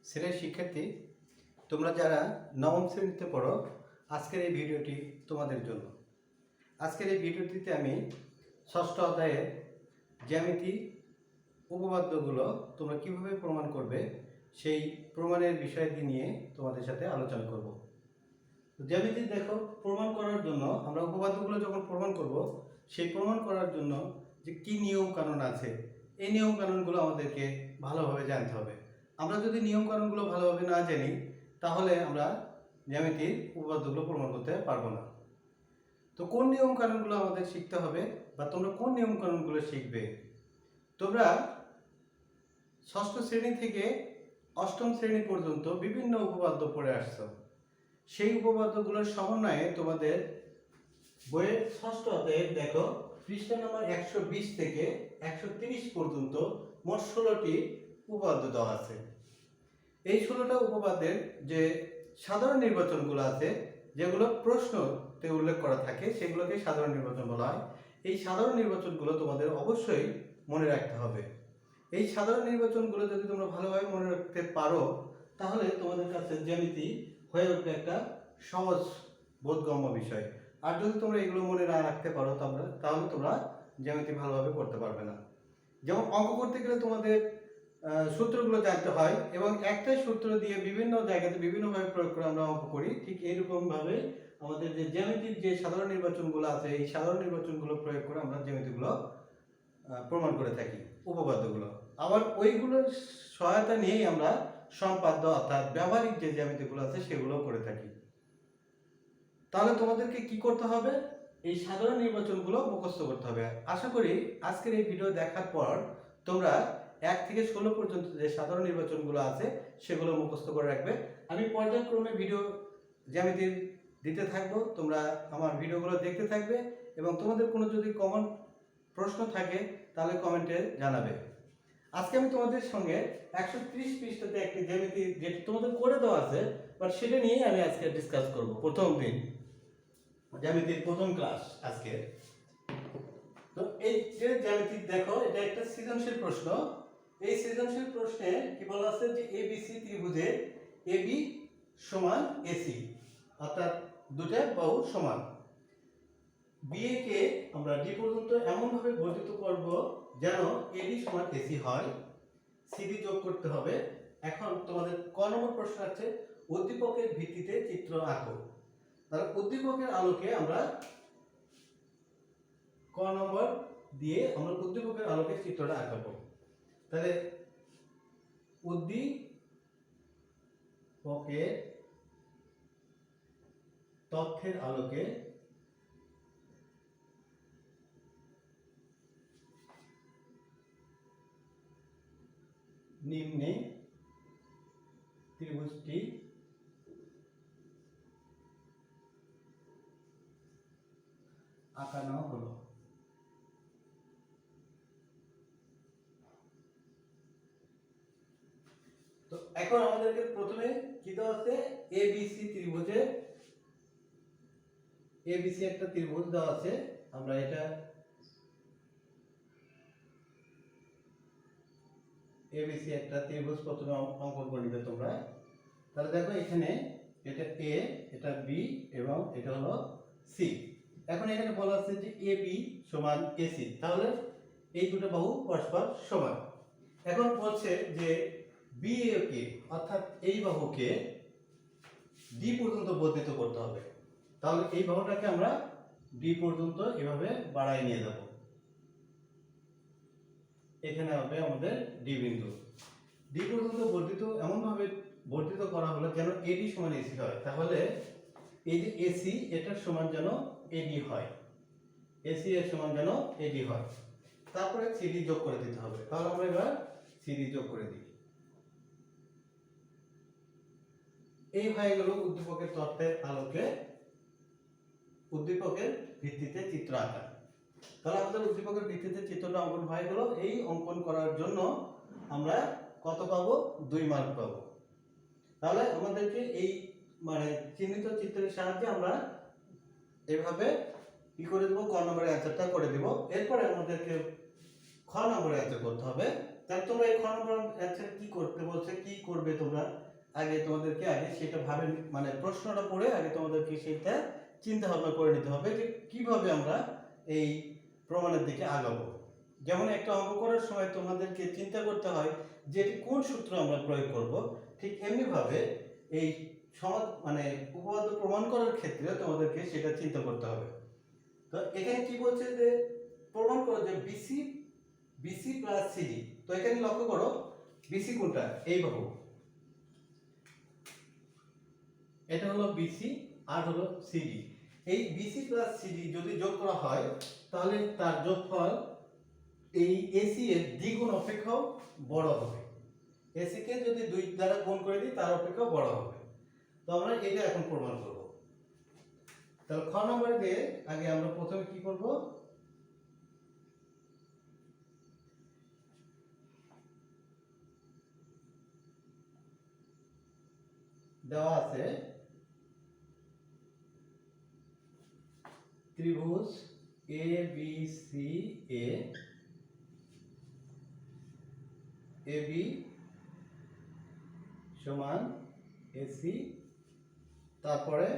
শ্রেণীর শিক্ষার্থী, তোমরা যারা নবম শ্রেণীতে পড়ো, আজকের এই ভিডিওটি তোমাদের জন্য। আজকের এই ভিডিওটিতে আমি ষষ্ঠ অধ্যায়ের জ্যামিতি উপপাদ্যগুলো তোমরা কিভাবে প্রমাণ করবে সেই প্রমাণের বিষয়টি নিয়ে তোমাদের সাথে আলোচনা করব। জ্যামিতি দেখো, প্রমাণ করার জন্য আমরা উপপাদ্যগুলো যখন প্রমাণ করব, সেই প্রমাণ করার জন্য যে কি নিয়ম কানুন আছে, এই নিয়ম কানুনগুলো আমাদেরকে ভালোভাবে জানতে হবে। আমরা যদি নিয়ম কানুনগুলো ভালোভাবে না জানি, তাহলে আমরা জ্যামিতির উপপাদ্যগুলো প্রমাণ করতে পারবো না। তো কোন নিয়ম কানুনগুলো আমাদের শিখতে হবে, বা তোমরা কোন নিয়ম কানুনগুলো শিখবে? তোমরা ষষ্ঠ শ্রেণী থেকে অষ্টম শ্রেণী পর্যন্ত বিভিন্ন উপপাদ্য পড়ে আসছো। সেই উপপাদ্যগুলোর সমন্বয়ে তোমাদের বইয়ের ষষ্ঠ অধ্যায়ে দেখো, পৃষ্ঠা নম্বর 120 থেকে 130 পর্যন্ত মোট 16টি উপপাদ্য দেওয়া আছে। এই 16টা উপপাদ্যের যে সাধারণ নির্বাচনগুলো আছে, যেগুলো প্রশ্নতে উল্লেখ করা থাকে, সেগুলোকে সাধারণ নির্বাচন বলা হয়। এই সাধারণ নির্বাচনগুলো তোমাদের অবশ্যই মনে রাখতে হবে। এই সাধারণ নির্বাচনগুলো যদি তোমরা ভালোভাবে মনে রাখতে পারো, তাহলে তোমাদের কাছে জ্যামিতি হয়ে উঠবে একটা সহজ বোধগম্য বিষয়। আর যদি তোমরা এগুলো মনে না রাখতে পারো, তাহলে তোমরা জ্যামিতি ভালোভাবে করতে পারবে না। যেমন অঙ্ক করতে গেলে তোমাদের সূত্রগুলো জানতে হয়, এবং একটাই সূত্র দিয়ে বিভিন্ন জায়গাতে বিভিন্নভাবে প্রয়োগ করে আমরা অঙ্ক করি। ঠিক এইরকমভাবে আমাদের যে জ্যামিতির যে সাধারণ নির্বাচনগুলো আছে, এই সাধারণ নির্বাচনগুলো প্রয়োগ করে আমরা জ্যামিতিগুলো প্রমাণ করে থাকি, উপপাদ্যগুলো। আবার ওইগুলোর সহায়তা নিয়েই আমরা সম্পাদ্য অর্থাৎ ব্যবহারিক যে জ্যামিতিগুলো আছে সেগুলো করে থাকি। তাহলে তোমাদেরকে কি করতে হবে? এই সাধারণ নির্বাচনগুলো মুখস্থ করতে হবে। আশা করি আজকের এই ভিডিও দেখার পর তোমরা 1 থেকে 16 পর্যন্ত যে সাধারণ নির্বাচনগুলো আছে সেগুলো মুখস্থ করে রাখবে। আমি পর্যায়ক্রমে ভিডিও জ্যামিতির দিতে থাকবো, তোমরা আমার ভিডিওগুলো দেখতে থাকবে, এবং তোমাদের কোনো যদি কমন প্রশ্ন থাকে তাহলে কমেন্টে জানাবে। আজকে আমি তোমাদের সঙ্গে 130 পৃষ্ঠাতে একটি জ্যামিতি যেটা তোমাদের করে দেওয়া আছে, বাট সেটা নিয়েই আমি আজকে ডিসকাস করব। প্রথম দিন জ্যামিতির প্রথম ক্লাস আজকে। তো এই যে জ্যামিতি দেখো, এটা একটা সৃজনশীল প্রশ্ন। এই সৃজনশীল প্রশ্নে কি বলা আছে যে এবিসি ত্রিভুজে এবি সমান এসি, অর্থাৎ দুটো বাহু সমান। বিএ কে আমরা ডি পর্যন্ত এমন ভাবে বর্ধিত করব যেন এবি সমান এসি হয়। সিডি যোগ করতে হবে। এখন তোমাদের ক নম্বর প্রশ্ন আছে, উদ্দীপকের ভিত্তিতে চিত্র আঁকো। তাহলে উদ্দীপকের আলোকে আমরা ক নম্বর দিয়ে আমরা উদ্দীপকের আলোকে চিত্রটা আঁকাবো। তাহলে উদ্দীপকের তথ্যের আলোকে নিম্নে ত্রিভুজটি আঁকানো হলো। তো এখন আমাদেরকে প্রথমে কি দেওয়া আছে, এবিসি ত্রিভুজে এবিসি একটা ত্রিভুজ দেওয়া আছে। আমরা এটা এবিসি একটা ত্রিভুজ প্রথমে অঙ্কন করে নিবে তোমরা। তাহলে দেখো, এখানে এটা এ, এটা বি, এবং এটা হলো সি। এখন এখানে বলা আছে যে এবি সমান এসি, তাহলে এই দুটো বাহু পরস্পর সমান। এখন বলছে যে বিএ কে, অর্থাৎ এই বাহুকে ডি পর্যন্ত বর্ধিত করতে হবে। তাহলে এই বাহুটাকে আমরা ডি পর্যন্ত এভাবে বাড়াই নিয়ে যাব। এখানে হবে আমাদের ডি বিন্দু। ডি পর্যন্ত বর্ধিত এমন ভাবে বর্ধিত করা হলো যেন এডি সমান এসি হয়। তাহলে এই যে এসি, এটার সমান যেন এডি হয়, এসি এর সমান যেন এডি হয়। তারপরে সিডি যোগ করে দিতে হবে। তাহলে আমরা এবার সিডি যোগ করে দিই। এই হয়ে গেল উদ্দীপকের তত্ত্বের আলোকে উদ্দীপকের ভিত্তিতে চিত্র আঁকা। তাহলে আমাদের উদ্দীপকের ভিত্তিতে চিত্রটা অঙ্কন হয়ে গেল। এই অঙ্কন করার জন্য আমরা কত পাবো? 2 মার্ক পাবো। তাহলে আমাদেরকে এই চিহ্নিত চিত্রের সাহায্যে আমরা এভাবে কি করে দেবো, ক নম্বরের অ্যান্সারটা করে দেব। এরপরে আমাদেরকে খ নম্বরের অ্যান্সার করতে হবে। তাহলে তোমরা এই খ নম্বর অ্যান্সার কি করতে বলছে, কি করবে তোমরা আগে তোমাদেরকে আগে সেটা ভাবে, মানে প্রশ্নটা পড়ে আগে তোমাদেরকে সেটা চিন্তা ভাবনা করে নিতে হবে যে কিভাবে আমরা এই প্রমাণের দিকে আগাবো। যেমন একটা অঙ্ক করার সময় তোমাদেরকে চিন্তা করতে হয় যে এটি কোন সূত্র আমরা প্রয়োগ করব, ঠিক এমনি ভাবে এই মানে উপপাদ্য প্রমাণ করার ক্ষেত্রে তোমাদেরকে সেটা চিন্তা করতে হবে। তো এখানে কি বলছে যে প্রমাণ করো যে বিসি বিসি প্লাস সিডি। তো এখানে লক্ষ্য করো বিসি কোনটা, এই বাহু, এটা হলো বিসি আর হলো সিডি। এই বিসি প্লাস সিডি যদি যোগ করা হয় তাহলে তার যোগফল এই এসি এর দ্বিগুণ অপেক্ষাও বড় হবে। এসি কে যদি 2 দ্বারা গুণ করে দিই তার অপেক্ষাও বড় হবে। তো আমরা এটা এখন প্রমাণ করব। তাহলে খ নম্বরে দিয়ে আগে আমরা প্রথমে কি করব, দেওয়া আছে ত্রিভুজ A B C A, A B সমান এসি, তারপরে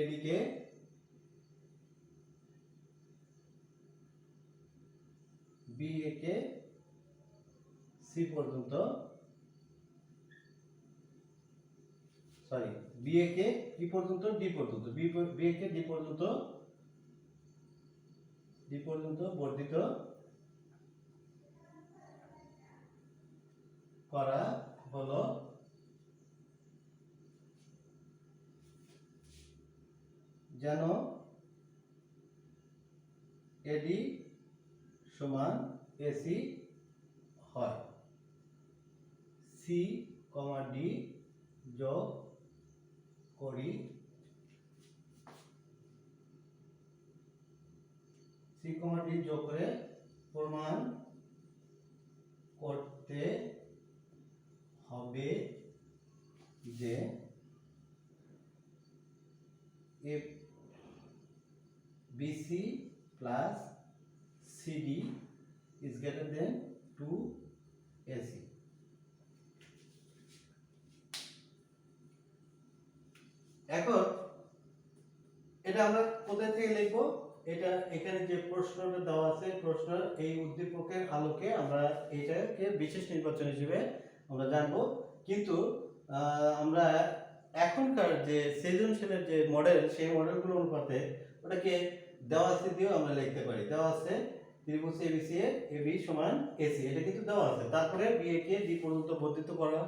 এদিকে বি এ কে সি পর্যন্ত, সরি বি এ কে কি পর্যন্ত, ডি পর্যন্ত, বি এ কে ডি পর্যন্ত বর্ধিত করা হলো যেন এডি সমান এসি হয়। সি কমা ডি যোগ করি, সি কমা ডি যোগ করে প্রমাণ করতে হবে যে A BC plus CD is greater than 2AC। এখন এটা আমরা কোথা থেকে লিখবো, এটা এখানে যে প্রশ্নটা দেওয়া আছে প্রশ্নের এই উদ্দীপকের আলোকে আমরা এটাকে বিশেষ নির্বাচন হিসেবে আমরা জানবো। কিন্তু আমরা এখনকার যে সৃজনশীলের যে মডেল সেই মডেলগুলো অনুপাতে ওটাকে দেওয়া আছে দিয়েও আমরা লিখতে পারি। দেওয়া আছে ত্রিভুজ এবিসি এর এবি সমান এসি, এটা কিন্তু দেওয়া আছে। তারপরে বি এ কে ডি পর্যন্ত বর্ধিত করা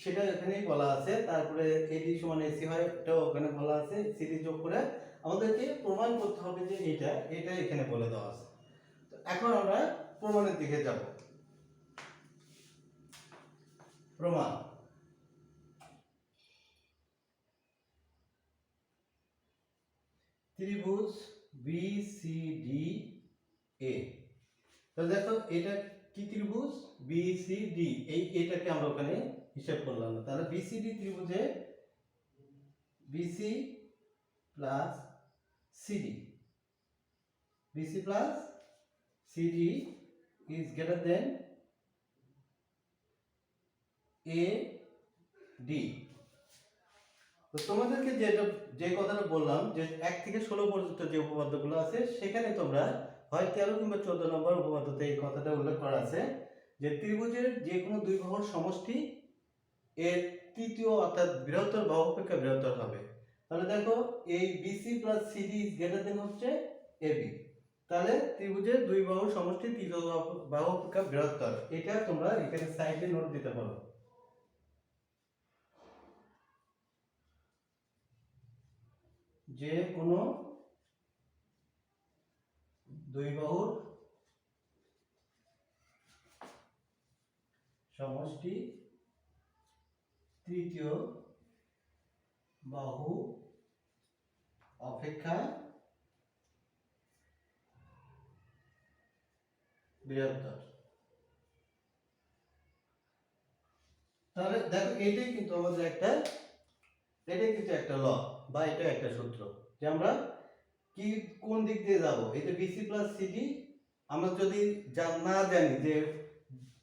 সেটা এখানেই বলা আছে। তারপরে এডি সমান এসি হয় এটাও ওখানে বলা আছে। সিডি যোগ করে আমাদেরকে প্রমাণ করতে হবে যে এটা এখানে বলে দেওয়া আছে। তো এখন আমরা প্রমাণের দিকে যাব। প্রমাণ, ত্রিভুজ বিসিডি এ। তাহলে দেখো এটা কি ত্রিভুজ বিসিডি, এটাকে আমরা ওখানে হিসাব করলাম না। তাহলে বিসিডি ত্রিভুজে BC plus CD, BC plus CD is greater than A D. তো তোমাদেরকে যে কথাটা বললাম যে 1 থেকে 16 পর্যন্ত যে উপপাদ্যগুলো আছে সেখানে তোমরা হয় 13 কিংবা 14 নম্বর উপপাদ্যতে এই কথাটা উল্লেখ করা আছে যে ত্রিভুজের যে কোনো দুই বাহুর সমষ্টি এর তৃতীয় অর্থাৎ বৃহত্তর বাহু অপেক্ষা বৃহত্তর হবে। তাহলে দেখো এই BC plus CD is greater than হচ্ছে এবি। তাহলে ত্রিভুজের দুই বাহুর সমষ্টি তৃতীয় বাহু অপেক্ষা বৃহত্তর, এটা তোমরা এখানে সাইডে নোট দিতে পারো। যে কোনো দুই বাহুর সমষ্টি তৃতীয় বাহু অপেক্ষা বৃহত্তর। তাহলে দেখো এটাই কিন্তু আমাদের এটাই কিন্তু একটা ল বা এটা একটা সূত্র যে আমরা কি কোন দিক দিয়ে যাব, এই যে বিসি প্লাস সিডি আমরা যদি না জানি যে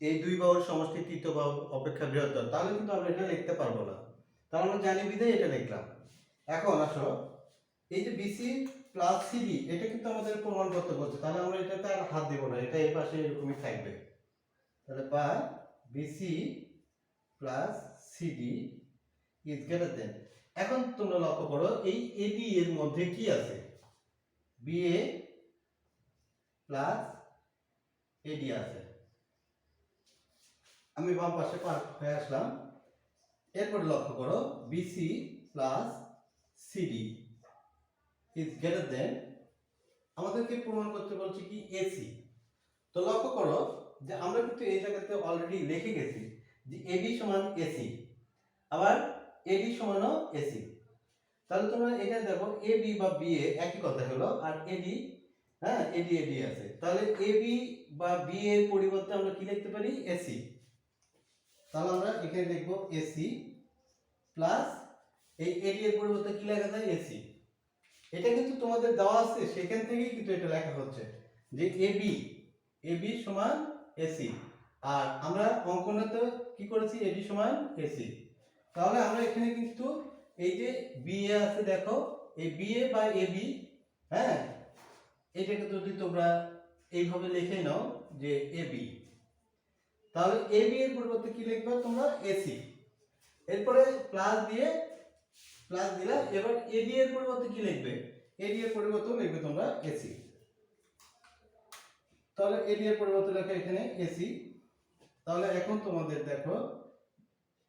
এই দুই বাহুর সমষ্টি তৃতীয় বাহু অপেক্ষা বৃহত্তর, তাহলে কিন্তু আমরা এটা লিখতে পারবো না। তাহলে আমরা জানি বিধায় এটা লিখলাম। এখন আসো, এই যে বিসি প্লাস সিডি এটা কিন্তু আমাদের প্রমাণ করতে বলছে, তাহলে আমরা এটাতে আর হাত দেব না, এটা এই পাশে এরকমই থাকবে। তাহলে বা BC plus CD is greater than, এখন তোমরা লক্ষ্য করো এই এডি এর মধ্যে কি আছে, বিএ প্লাস এডি আছে। আমি বাম পাশে পার হয়ে আসলাম। এরপরে লক্ষ্য করো BC plus CD is greater than, আমাদেরকে প্রমাণ করতে বলছে কি এসি। তো লক্ষ্য করো যে আমরা কিন্তু এই জায়গাতে অলরেডি লিখে গেছি যে এবি সমান এসি, আবার এডি সমানও এসি। তাহলে তোমরা এটা দেখো এবি বা বিএ একই কথা হলো, আর এডি, হ্যাঁ এডি এডি আছে, তাহলে এবি বা বি এর পরিবর্তে আমরা কি লিখতে পারি, এসি। তাহলে আমরা এখানে লিখবো এসি প্লাস এই এডি এর পরিবর্তে কি লেখা যায়, এসি। এটা কিন্তু তোমাদের দেওয়া আছে, সেখান থেকেই কিন্তু এটা লেখা হচ্ছে যে এবি এবি সমান এসি, আর আমরা অঙ্কনে তো কি করেছি, এডি সমান এসি। তাহলে আমরা এখানে কিন্তু এই যে বিএ আছে, দেখো এই বিএ বা এবি, হ্যাঁ এটাকে যদি তোমরা এইভাবে লিখে নাও যে এবি, তাহলে এবি এর পরিবর্তে কি লিখবে তোমরা, এসি। এরপরে প্লাস দিলা, এবার এডি এর পরিবর্তে কি লিখবে, এডি এর পরিবর্তে লিখবে তোমরা এসি। তাহলে এডি এর পরিবর্তে লেখা এখানে এসি। তাহলে এখন তোমাদের দেখো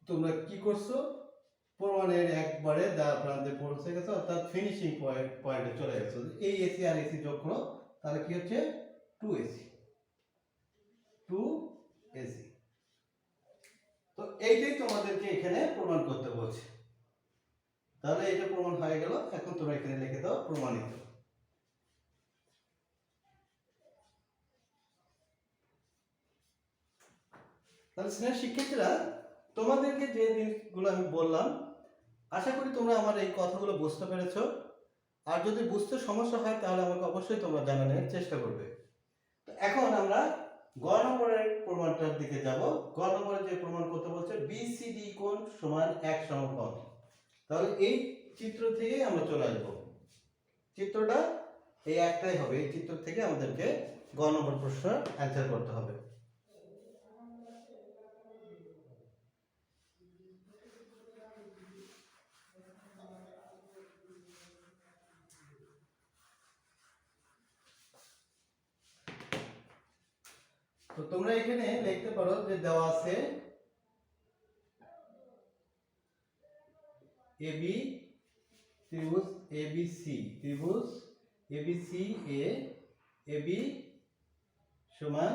তোমরা কি করছো, প্রমাণের একবারে দ্বার প্রান্তে পৌঁছে গেছো, অর্থাৎ ফিনিশিং পয়েন্টে চলে গেছো। এই এসি আর এসি যোগ করো, তাহলে কি হচ্ছে, 2 এসি। তো এইটাই তোমাদেরকে এখানে প্রমাণ করতে বলছে। তাহলে এটা প্রমাণ হয়ে গেল, এখন তোমরা এখানে লিখে দাও প্রমাণিত। তাহলে স্নেহ শিক্ষার্থীরা, তোমাদেরকে যে জিনিসগুলো আমি বললাম, আশা করি তোমরা আমার এই কথাগুলো বুঝতে পেরেছো। আর যদি বুঝতে সমস্যা হয় তাহলে আমাকে অবশ্যই তোমরা জানানোর চেষ্টা করবে। তো এখন আমরা গ নম্বরের প্রমাণটার দিকে যাব। গ নম্বরে যে প্রমাণ করতে বলছে বিসিডি কোণ সমান এক সমকোণ। তাহলে এই চিত্র থেকেই আমরা চলে আসবো, চিত্রটা এই একটাই হবে, এই চিত্র থেকে আমাদেরকে গ নম্বর প্রশ্ন অ্যান্সার করতে হবে। তো তোমরা এখানে লিখতে পারো যে দেওয়া আছে এবি ত্রিভুজ এবিসি, ত্রিভুজ এবিসি এ এবি সমান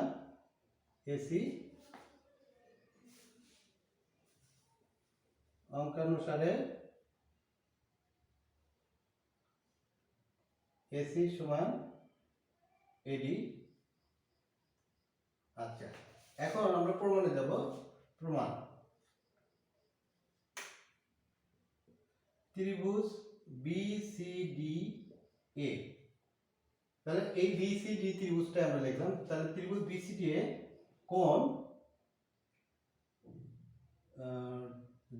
এসি, অঙ্কানুসারে এসি সমান এডি। আচ্ছা, এখন আমরা প্রমাণে যাব। প্রমাণ ত্রিভুজ বিসিডি এ, তাহলে এই বিসিডি ত্রিভুজটা আমরা লিখলাম। তাহলে ত্রিভুজ বিসিডি এ কোণ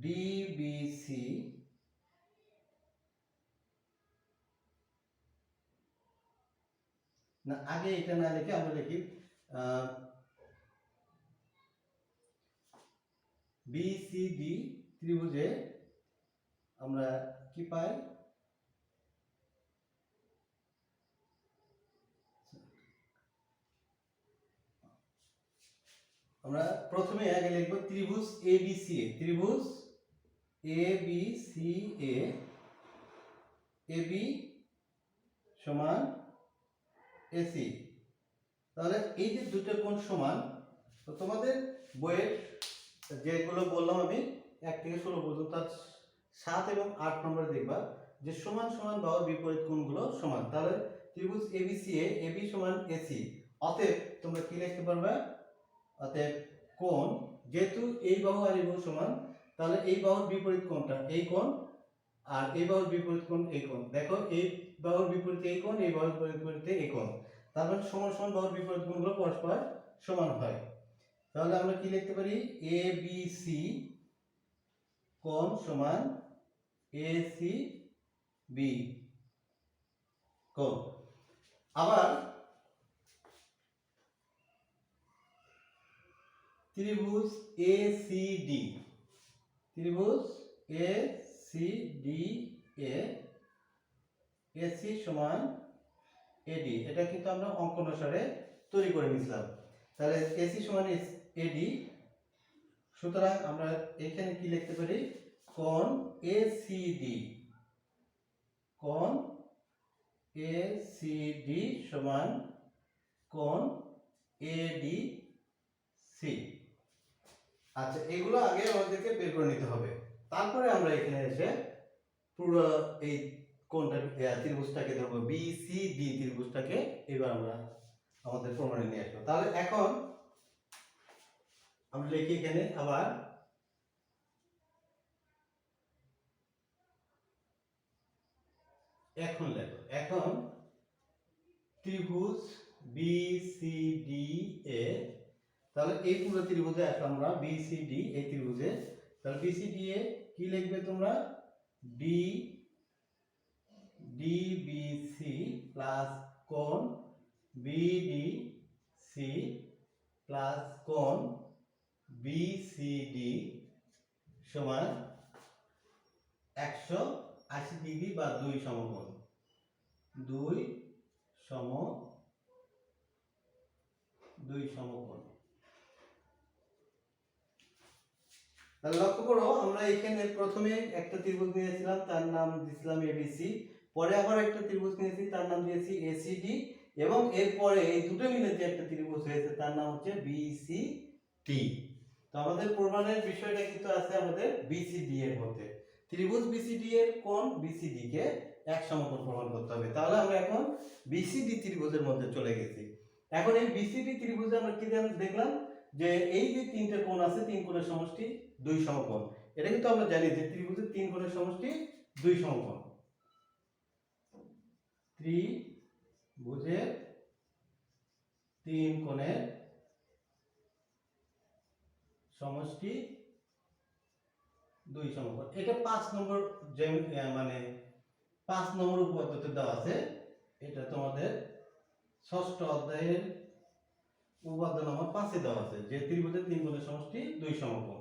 ডিবিসি না, আগে এটা না লিখে আমরা লিখি বিসিডি ত্রিভুজে আমরা কি পাই, আমরা প্রথমে আগে লিখব ত্রিভুজ এবিসি এ, ত্রিভুজ এবিসি এ এবি সমান এসি। তাহলে এই যে দুটো কোণ সমান, তো তোমাদের বইয়ের যেগুলো বললাম আমি 1 থেকে 16 পর্যন্ত, 7 এবং 8 নম্বরে দেখবা যে সমান সমান বাহুর বিপরীত কোণগুলো সমান। তাহলে ত্রিভুজ এবিসি এ এবি সমান এসি, অতএব তোমরা কি লিখতে পারবে, অতএব কোণ, যেহেতু এই বাহু আর এই বাহু সমান, তাহলে এই বাহুর বিপরীত কোণটা এই কোণ, আর এই বাহুর বিপরীত কোণ এই কোণ। দেখো এই বাহুর বিপরীতে এই কোণ, এই বাহুর বিপরীতে এই কোণ, তার মানে সমান সমান বাহুর বিপরীত কোণগুলো পরস্পর সমান হয়। তাহলে আমরা কি লিখতে পারি, এ বি সি কোণ সমান এ সি বি কোণ। আবার ত্রিভুজ এ সি ডি, ত্রিভুজ এ সি ডি এ এসি সমান এডি, এটা কিন্তু আমরা অঙ্ক অনুসারে তৈরি করে নিয়েছিলাম। তাহলে এসি সমান এডি, সুতরাং আমরা এখানে কি লিখতে পারি, কোণ এসিডি, কোণ এসিডি সমান কোণ এডিসি। আচ্ছা, এগুলো আগে আমাদেরকে বের করে নিতে হবে, তারপরে আমরা এখানে এসে পুরো এই কোণটা ত্রিভুজটাকে ধরবো, বিসিডি ত্রিভুজটাকে এবার আমরা আমাদের প্রমাণে নিয়ে আসবো। তাহলে এখন আমরা লিখি এখানে আবার এখন লেখো, এখন ত্রিভুজ বিসিডি এ, তাহলে এই পুরো ত্রিভুজে আসলাম আমরা, বিসিডি এই ত্রিভুজে, তাহলে বিসিডি এ কি লিখবে তোমরা, ডি ডিবিসি প্লাস কোণ বিডিসি প্লাস কোণ বিসিডি সমান 180 ডিগ্রি বা 2 সমকোণ, 2 সমকোণ। তাহলে লক্ষ্য করো, আমরা এখানে প্রথমে একটা ত্রিভুজ নিয়েছিলাম, তার নাম দিয়েছিলাম এবিসি, পরে আবার একটা ত্রিভুজ নিয়েছি, তার নাম দিয়েছি এসিডি, এবং এরপরে এই দুটো মিলে যে একটা ত্রিভুজ হয়েছে তার নাম হচ্ছে বিসিডি। তো আমাদের প্রমাণের বিষয়টা কিন্তু আছে আমাদের বিসিডি এর মধ্যে, ত্রিভুজ বিসিডি এর কোণ বিসিডি কে এক সমকোণ প্রমাণ করতে হবে। তাহলে আমরা এখন বিসিডি ত্রিভুজের মধ্যে চলে গেছি। এখন এই বিসিডি ত্রিভুজে আমরা কি দেখলাম, যে এই যে তিনটে কোণ আছে, তিন কোণের সমষ্টি 2 সমকোণ। এটা কিন্তু আমরা জানি যে ত্রিভুজের 3 কোণের সমষ্টি 2 সমকোণ, ত্রিভুজের 3 কোণের সমষ্টি 2 সমকোণ। এটা 5 নম্বর মানে 5 নম্বর উপপাদ্যতে দেওয়া আছে, এটা তোমাদের ষষ্ঠ অধ্যায়ের উপপাদ্য নম্বর 5 এ দেওয়া আছে, যে ত্রিভুজের 3 কোণের সমষ্টি 2 সমকোণ।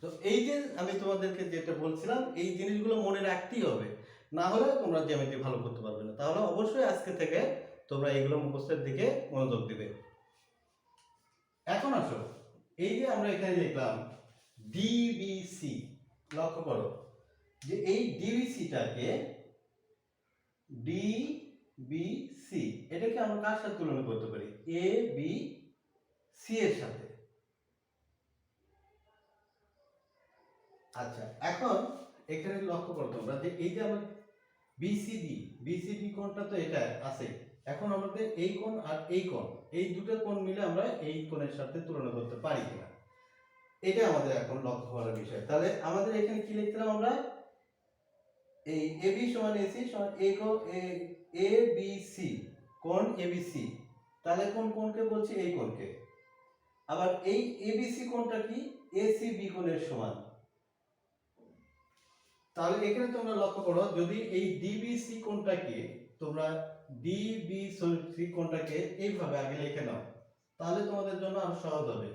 তো এই যে আমি তোমাদেরকে যেটা বলছিলাম, এই জিনিসগুলো মনে রাখতেই হবে, না হলে তোমরা জ্যামিতি ভালো করতে পারবে না। তাহলে অবশ্যই আজকে থেকে তোমরা এগুলো মুখস্থের দিকে মনোযোগ দিবে। এখন আসো, এই যে আমরা এখানে লিখলাম ডিবিসি, লক্ষ্য করো যে এই ডিবিসিটাকে, ডিবিসি এটাকে আমরা কার সাথে তুলনা করতে পারি, এ বি সি এর সাথে। আচ্ছা, এখন এখানে লক্ষ্য করো তোমরা যে এই যে আমরা বিসিডি কোণটা তো এটা আছে, এখন আমাদের এই কোণ আর এই কোণ, এই দুটো কোণ মিলে আমরা এই কোণের সাথে তুলনা করতে পারি কিনা, এটা আমাদের এখন লক্ষ্য করার বিষয়। তাহলে আমাদের এখানে কি লিখলাম আমরা, এই এবি সমান এসি সমান এ বি সি কোণ এবিসি, তাহলে কোন কোণকে বলছি, এই কোণকে। আবার এই এবিসি কোণটা কি, এসিবি কোণের সমান। তাহলে এখানে তোমরা লক্ষ্য করো, যদি এই ডিবিসি কোণটাকে তোমরা ডিবিসি কোণটাকে এইভাবে আগে লিখে নাও, তাহলে তোমাদের জন্য আরো সহজ হবে।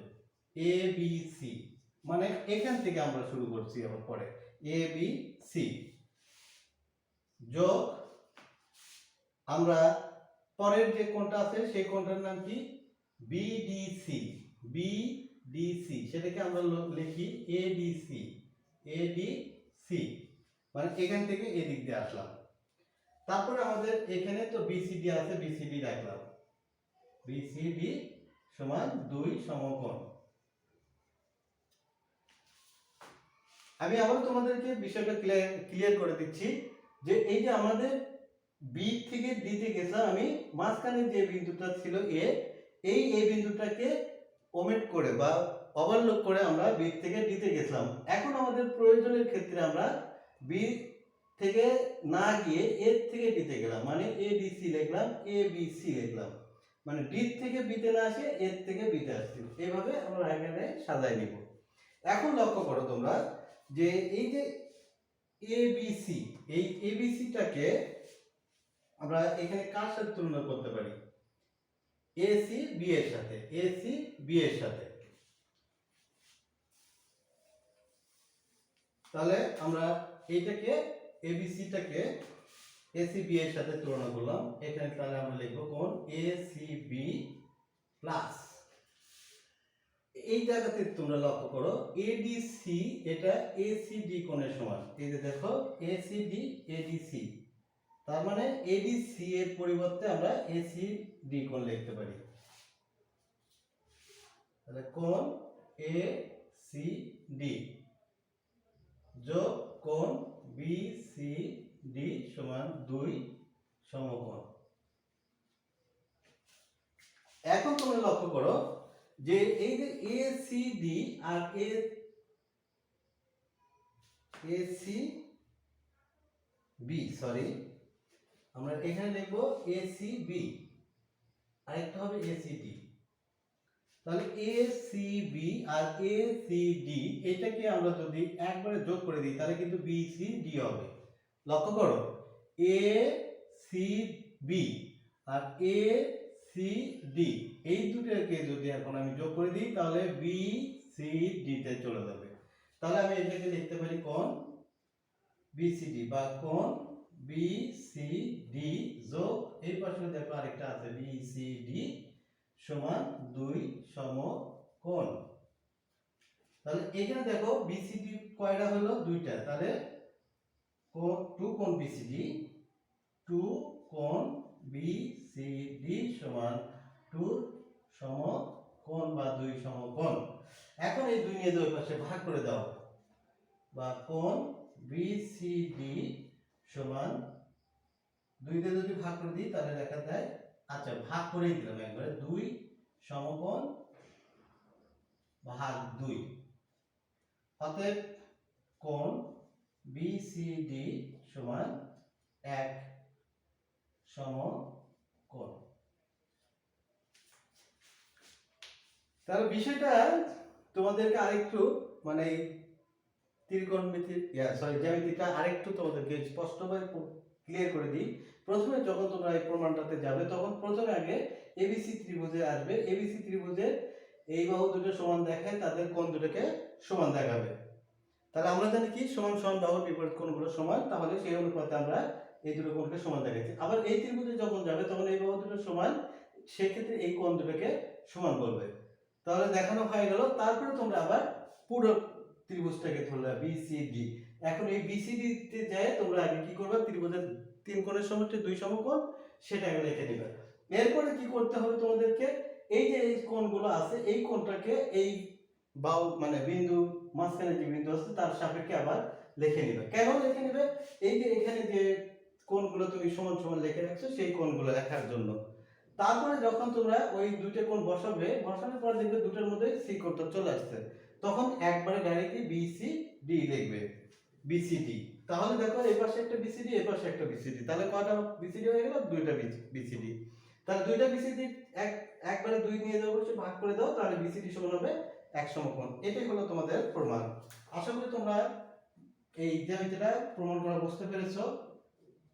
এবিসি মানে এখান থেকে আমরা শুরু করছি, আবার পরে এবিসি যোগ আমরা পরের যে কোণটা আছে সেই কোণটার নাম কি, বিডিসি, বিডিসি সেটাকে আমরা লিখি এডিসি, এডিসি মানে এখান থেকে এদিক দিয়ে আসলাম। তারপরে আমাদের এখানে তো বিসিডি আছে, বিসিডি রাখলাম, বিসিডি সমান 2 সমকোণ। আমি আবার তোমাদেরকে বিষয়টা ক্লিয়ার করে দিচ্ছি, যে এই যে আমাদের বি থেকে ডি তে গেছিলাম, আমি মাঝখানে যে বিন্দুটা ছিল এ, এই বিন্দুটাকে ওমেট করে বা ওভারলোক করে আমরা বি থেকে ডি তে গেছিলাম। এখন আমাদের প্রয়োজনের ক্ষেত্রে আমরা বি থেকে না গিয়ে এর থেকে ডিতে গেলাম, মানে এডিসি লিখলাম, এবিসি লিখলাম, মানে ডি থেকে বিতে না আসে এর থেকে বিতে আসছে। এইভাবে আমরা এখানে সাজাই নিব। এখন লক্ষ্য করো তোমরা যে এই যে এবিসি, এই এবিসিটাকে আমরা এখানে কার সাথে তুলনা করতে পারি? এসি বি এর সাথে, এসি বি এর সাথে। তাহলে আমরা এইটাকে এবিসিটাকে এসি বি এর সাথে তুলনা করলাম। এখানে তাহলে আমরা লিখব কোণ এসি বি প্লাস, এই জায়গাতে তোমরা লক্ষ্য করো এডিসি এটা এসিডি কোণের সমান। এই যে দেখো এসিডি এডিসি, তার মানে এডিসি এর পরিবর্তে আমরা এসিডি কোণ লিখতে পারি। তাহলে কোণ এসিডি যোগ কোণ বিসিডি সমান 2 সমকোণ। এখন তোমরা লক্ষ্য করো যে এই যে এসিডি আর এসিবি, সরি আমরা এখানে লিখব এসিবি, আরেকটা হবে এসিডি। তাহলে এসিবি আর এসিডি এটাকে আমরা যদি একবারে যোগ করে দিই তাহলে কিন্তু বিসিডি হবে। লক্ষ্য করো এসিবি আর এসিডি এই দুটোকে যদি এখন আমি যোগ করে দিই তাহলে বিসিডি তে চলে যাবে। তাহলে আমি এটাকে লিখতে পারি কোণ বিসিডি বা কোণ বিসিডি যোগ এই পাশে দেখো আরেকটা আছে বিসিডি সমান 2 সমকোণ। তাহলে এখানে দেখো বিসিডি কয়টা হলো? 2টা। তাহলে 2 কোণ বিসিডি, 2 কোণ বিসিডি সমান 2 সমকোণ বা 2 সমকোণ। এখন এই 2 নিয়ে দুই পাশে ভাগ করে দাও, বা কোণ বিসিডি সমান 2 দিয়ে যদি ভাগ করে দিই তাহলে লেখা যায়, আচ্ছা ভাগ করেই দিলাম একবারে, 2 সমকোণ ভাগ 2। অতএব কোণ বিসিডি সমান 1 সমকোণ। তাহলে বিষয়টা তোমাদেরকে আরেকটু মানে জ্যামিতিটা আরেকটু তোমাদেরকে স্পষ্টভাবে ক্লিয়ার করে দিই। প্রথমে যখন তোমরা এই প্রমাণটাতে যাবে তখন প্রথমে আগে এবিসি ত্রিভুজে আসবে। এবিসি ত্রিভুজের এই বাহু দুটো সমান দেখায় তাদের কোণ দুটোকে সমান দেখাবে। তাহলে আমরা জানি কি সমান সমান বাহুর বিপরীত কোণগুলো সমান, তাহলে সেই অনুপাতে আমরা এই দুটো কোণকে সমান দেখাচ্ছি। আবার এই ত্রিভুজে যখন যাবে তখন এই বাহু দুটো সমান, সেক্ষেত্রে এই কোণ দুটোকে সমান করবে। তাহলে দেখানো হয়ে গেল। তারপরে তোমরা আবার পুরো ত্রিভুজটাকে ধরলে বিসিডি। এখন এই বিসিডি তে যায় তোমরা আগে কি করবে? ত্রিভুজের 3 কোণের সমষ্টি 2 সমকোণ সেটাকে লিখে নেবে। এরপরে কি করতে হবে তোমাদেরকে? এই যে এই কোণগুলো আছে এই কোণটাকে এই বাহু মানে বিন্দু মাঝখানে যে বিন্দু আছে তার সাপেক্ষে আবার লিখে নেবে। কেন লিখে নেবে? এই যে এখানে যে কোণগুলো তুমি সমান সমান লিখে রাখছো সেই কোণগুলো লেখার জন্য। তারপরে যখন তোমরা ওই দুটো কোণ বসাবে, বসানোর পর দেখবে দুটোর মধ্যে সি কোণটা চলে আসছে, তখন একবারে ডাইরেক্টলি বিসিডি লিখবে, বিসিডি। তাহলে দেখো এই পাশে একটা বিসিডি, এই পাশে একটা বিসিডি, তাহলে কয়টা বিসিডি হয়ে গেল? 2টা বিসিডি। তাহলে 2টা বিসিডি একবারে 2 নিয়ে যাও, অবশ্যই ভাগ করে দাও, তাহলে বিসিডি সমান হবে 1 সমকোণ। এটাই হলো তোমাদের প্রমাণ। আশা করি তোমরা এই জ্যামিতিটা প্রমাণ করা বুঝতে পেরেছো।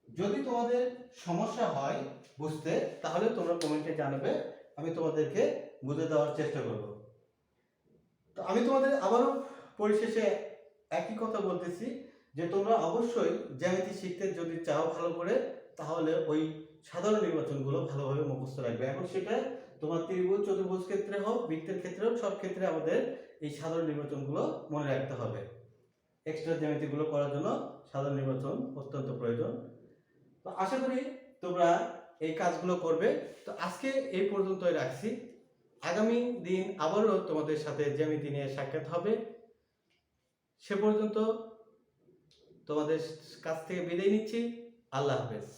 যদি তোমাদের সমস্যা হয় বুঝতে, তাহলে তোমরা কমেন্টে জানাবে, আমি তোমাদেরকে বুঝে দেওয়ার চেষ্টা করব। তো আমি তোমাদের আবারও পরিশেষে একই কথা বলতেছি যে তোমরা অবশ্যই জ্যামিতি শিখতে যদি চাও ভালো করে, তাহলে ওই সাধারণ নির্বাচনগুলো ভালোভাবে মুখস্থ রাখবে। এখন সেটা তোমার ত্রিভুজ চতুর্ভুজ ক্ষেত্রে হোক, বৃত্তের ক্ষেত্রে হোক, সব ক্ষেত্রে আমাদের এই সাধারণ নির্বাচনগুলো মনে রাখতে হবে। এক্সট্রা জ্যামিতিগুলো করার জন্য সাধারণ নির্বাচন অত্যন্ত প্রয়োজন। তো আশা করি তোমরা এই কাজগুলো করবে। তো আজকে এই পর্যন্তই রাখছি। আগামী দিন আবারও তোমাদের সাথে জ্যামিতি নিয়ে সাক্ষাৎ হবে। সে পর্যন্ত তোমাদের কাছ থেকে বিদায় নিচ্ছি। আল্লাহ হাফেজ।